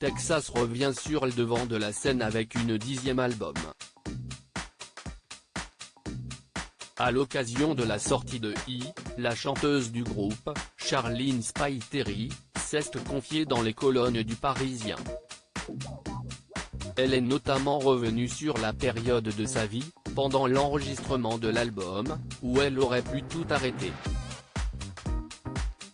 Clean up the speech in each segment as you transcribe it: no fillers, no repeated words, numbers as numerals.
Texas revient sur le devant de la scène avec une 10e album. À l'occasion de la sortie de I, la chanteuse du groupe, Charlene Spiteri, s'est confiée dans les colonnes du Parisien. Elle est notamment revenue sur la période de sa vie, pendant l'enregistrement de l'album, où elle aurait pu tout arrêter.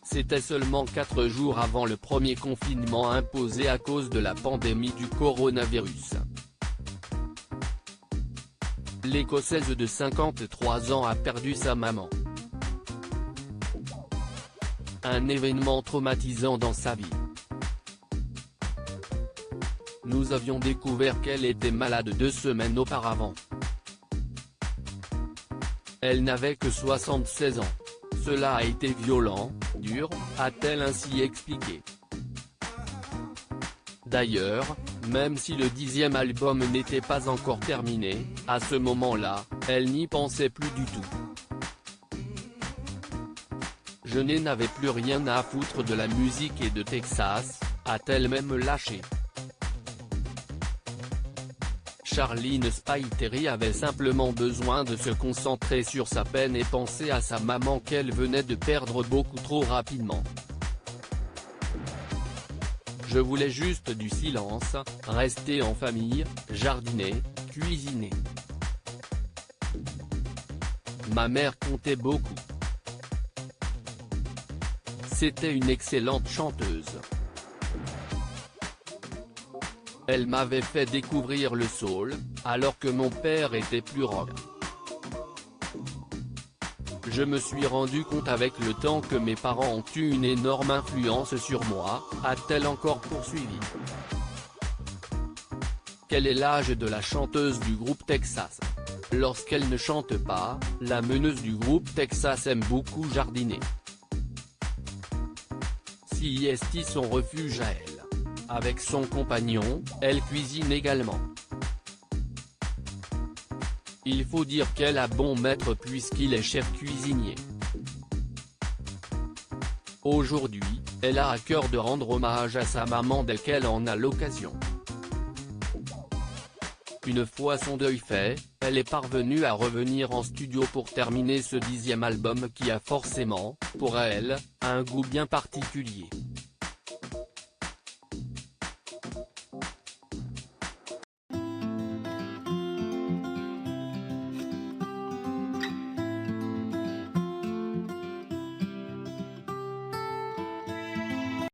C'était seulement 4 jours avant le premier confinement imposé à cause de la pandémie du coronavirus. L'Écossaise de 53 ans a perdu sa maman. Un événement traumatisant dans sa vie. Nous avions découvert qu'elle était malade 2 semaines auparavant. Elle n'avait que 76 ans. Cela a été violent, dur, a-t-elle ainsi expliqué. D'ailleurs, même si le 10e album n'était pas encore terminé, à ce moment-là, elle n'y pensait plus du tout. Je n'avais plus rien à foutre de la musique et de Texas, a-t-elle même lâché. Charlene Spiteri avait simplement besoin de se concentrer sur sa peine et penser à sa maman qu'elle venait de perdre beaucoup trop rapidement. Je voulais juste du silence, rester en famille, jardiner, cuisiner. Ma mère comptait beaucoup. C'était une excellente chanteuse. Elle m'avait fait découvrir le soul, alors que mon père était plus rock. Je me suis rendu compte avec le temps que mes parents ont eu une énorme influence sur moi, a-t-elle encore poursuivi. Quel est l'âge de la chanteuse du groupe Texas? Lorsqu'elle ne chante pas, la meneuse du groupe Texas aime beaucoup jardiner. Si est son refuge à elle. Avec son compagnon, elle cuisine également. Il faut dire qu'elle a bon maître puisqu'il est chef cuisinier. Aujourd'hui, elle a à cœur de rendre hommage à sa maman dès qu'elle en a l'occasion. Une fois son deuil fait, elle est parvenue à revenir en studio pour terminer ce 10e album qui a forcément, pour elle, un goût bien particulier.